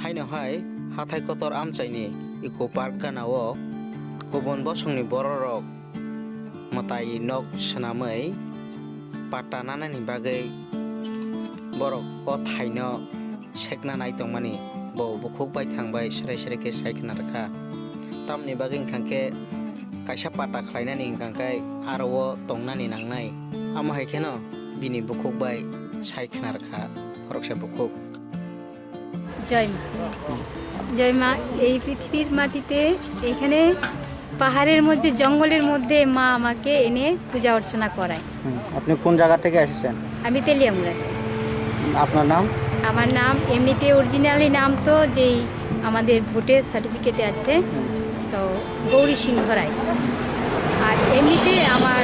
हाइनोहाय हाथाय Qatar आमचाइनि eco park गानाओ गुबुन बसंनि बर'रक मताइ नक सोनामै पाट्टा नानानि बागै बरक अ थाइनो सेकना नायतंमानि बौ बुखुक बाय थांबाय सराय सरायके सायखना रखा तामनि बागै इंखांके कायसा पाट्टा खालायनानि इंखांखाय आरो तंनानि नांनाय आमा हायखेनो बिनि बुखुक बाय सायखना रखा खरकसे बुखुक জয় মা এই পৃথিবীর মাটিতে এখানে পাহাড়ের মধ্যে জঙ্গলের মধ্যে মা আমাকে এনে পূজা অর্চনা করায়। আপনি কোন জায়গা থেকে এসেছেন? আমি তেলিয়ামুড়া। আপনার নাম? আমার নাম এমনিতে অরিজিনালি নাম তো যেই আমাদের ভোটের সার্টিফিকেটে আছে তো গৌরী সিংহ রায়, আর এমনিতে আমার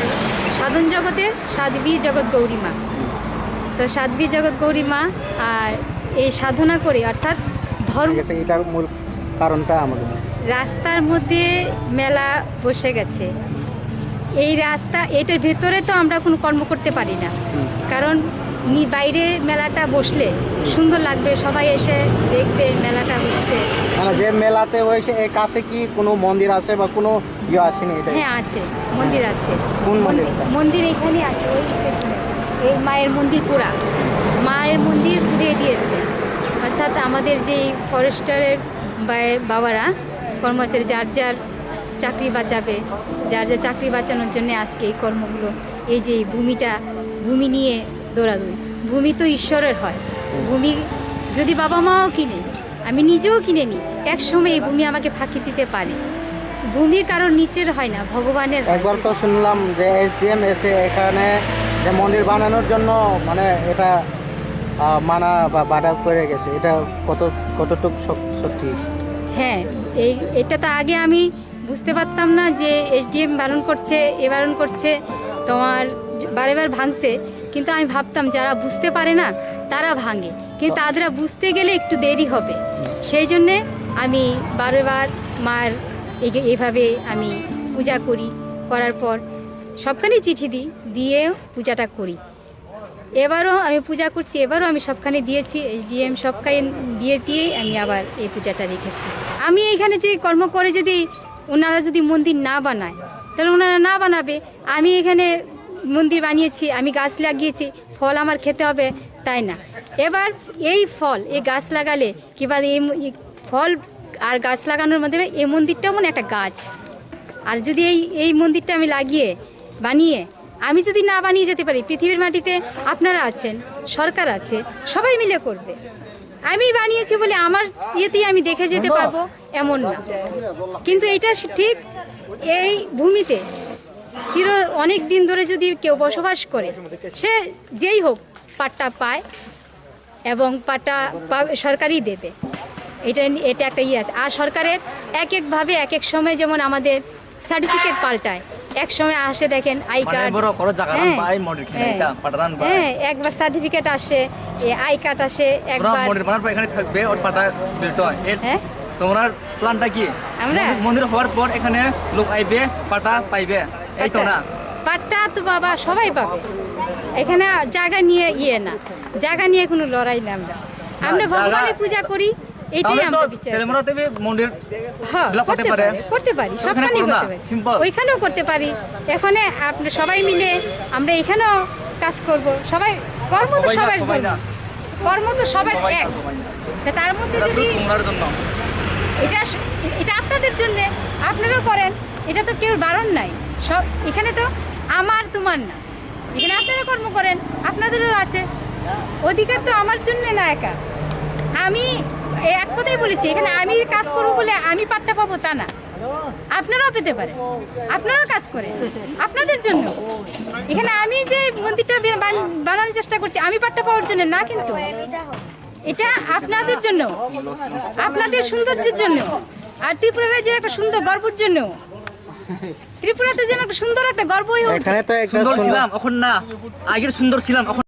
সাধন জগতের সাধ্বী জগৎ গৌরী মা। তো সাধ্বী জগৎ গৌরী মা আর এই সাধনা করে অর্থাৎ ধর্ম এটার মূল কারণটা আমাদের রাস্তার মধ্যে মেলা বসে গেছে। এই রাস্তা এটার ভেতরে তো আমরা কোনো কর্ম করতে পারি না, কারণ বাইরে মেলাটা বসলে সুন্দর লাগবে, সবাই এসে দেখবে মেলাটা হচ্ছে। মানে যে মেলাতে হয়েছে এই কাছে কি কোনো মন্দির আছে বা কোনো ইয়ে আসেনি? এটা হ্যাঁ আছে, মন্দির আছে। কোন মন্দির? মন্দির এখানে আছে, ওই এই মায়ের মন্দির পুরা মায়ের মন্দির ঘুরিয়ে দিয়েছে। অর্থাৎ আমাদের যেই ফরেস্টারের বাবারা কর্মচারী যার যার চাকরি বাঁচাবে, যার যার চাকরি বাঁচানোর জন্য আজকে এই কর্মগুলো, এই যে ভূমি নিয়ে দৌড়াদৌড়ি। ভূমি তো ঈশ্বরের হয়, ভূমি যদি বাবা মাও কিনে, আমি নিজেও কিনে নিই, একসময় এই ভূমি আমাকে ফাঁকি দিতে পারে। ভূমি কারোর নিচের হয় না, ভগবানের। একবার তো শুনলাম যে এসডিএম এসে এখানে যে মন্দির বানানোর জন্য মানে এটা মানা বা বাধা করে গেছে, এটা কতটুকু সত্যি? হ্যাঁ, এটা তো আগে আমি বুঝতে পারতাম না যে এসডিএম বারণ করছে, বারণ করছে, তোমার বারেবার ভাঙছে। কিন্তু আমি ভাবতাম যারা বুঝতে পারে না তারা ভাঙে, কিন্তু তাদের বুঝতে গেলে একটু দেরি হবে। সেই জন্যে আমি বারবার মার এইভাবে আমি পূজা করার পর সবখানেই চিঠি দিয়ে পূজাটা করি। এবারও আমি পূজা করছি, এবারও আমি সবখানে দিয়েছি, এসডিএম সবখানে দিয়েই আমি আবার এই পূজাটা রেখেছি। আমি এখানে যে কর্ম করে যদি ওনারা যদি মন্দির না বানায় তাহলে ওনারা না বানাবে। আমি এখানে মন্দির বানিয়েছি, আমি গাছ লাগিয়েছি, ফল আমার খেতে হবে তাই না? এবার এই ফল এই গাছ লাগালে কিংবা এই ফল আর গাছ লাগানোর মধ্যে এই মন্দিরটাও মানে একটা গাছ। আর যদি এই মন্দিরটা আমি বানিয়ে আমি যদি না বানিয়ে যেতে পারি, পৃথিবীর মাটিতে আপনারা আছেন, সরকার আছে, সবাই মিলে করবে। আমি বানিয়েছি বলে আমার ইয়েতেই আমি দেখে যেতে পারবো এমন না, কিন্তু এটা ঠিক এই ভূমিতে অনেক দিন ধরে যদি কেউ বসবাস করে, সে যেই হোক পাট্টা পায় এবং পাট্টা সরকারই দেবে। এটা একটা ইয়ে আছে। আর সরকারের একভাবে এক এক সময় যেমন আমাদের সার্টিফিকেট পাল্টায়, এক সময় আসে দেখেন আই কার্ড, হ্যাঁ একবার সার্টিফিকেট আসে, আই কার্ড আসে একবার। হ্যাঁ তোমার প্ল্যানটা কি? আমরা মন্দির হওয়ার পর এখানে লোক আইবে, পাটা পাইবে, এই তো না? পাট্টা তো বাবা সবাই পাবে, এখানে জায়গা নিয়ে না, জায়গা নিয়ে কোনো লড়াই না। আমরা ভগবানের পূজা করি, এটাই আমরা বিচার। মন্দির হ্যাঁ করতে পারি, সবখানে করতে পারি, ওইখানেও করতে পারি। এখানে আপনি সবাই মিলে আমরা এখানেও কাজ করব। সবাই কর্ম তো সবার, কর্ম তো সবার এক। তার মধ্যে যদি এটা আপনাদের জন্য আপনারাও করেন, এটা তো কেউ বারণ নাই। সব এখানে তো আমার তোমার না, এখানে আপনারা কর্ম করেন, আপনাদেরও আছে অধিকার। তো আমার জন্য না একা, আমি এক কথাই বলেছি, এখানে আমি কাজ করবো বলে আমি পাট্টা পাবো তা না, আপনারাও পেতে পারেন, আপনারাও কাজ করেন আপনাদের জন্য। এখানে আমি যে মন্দিরটা বানানোর চেষ্টা করছি আমি পাট্টা পাওয়ার জন্য না, কিন্তু এটা আপনাদের জন্য, আপনাদের সৌন্দর্যের জন্য, আর ত্রিপুরা রাজ্যের একটা সুন্দর গর্বের জন্য। ত্রিপুরাতে যেন একটা সুন্দর একটা গর্বই হোক। সুন্দর ছিলাম এখন না, আগের সুন্দর ছিলাম এখন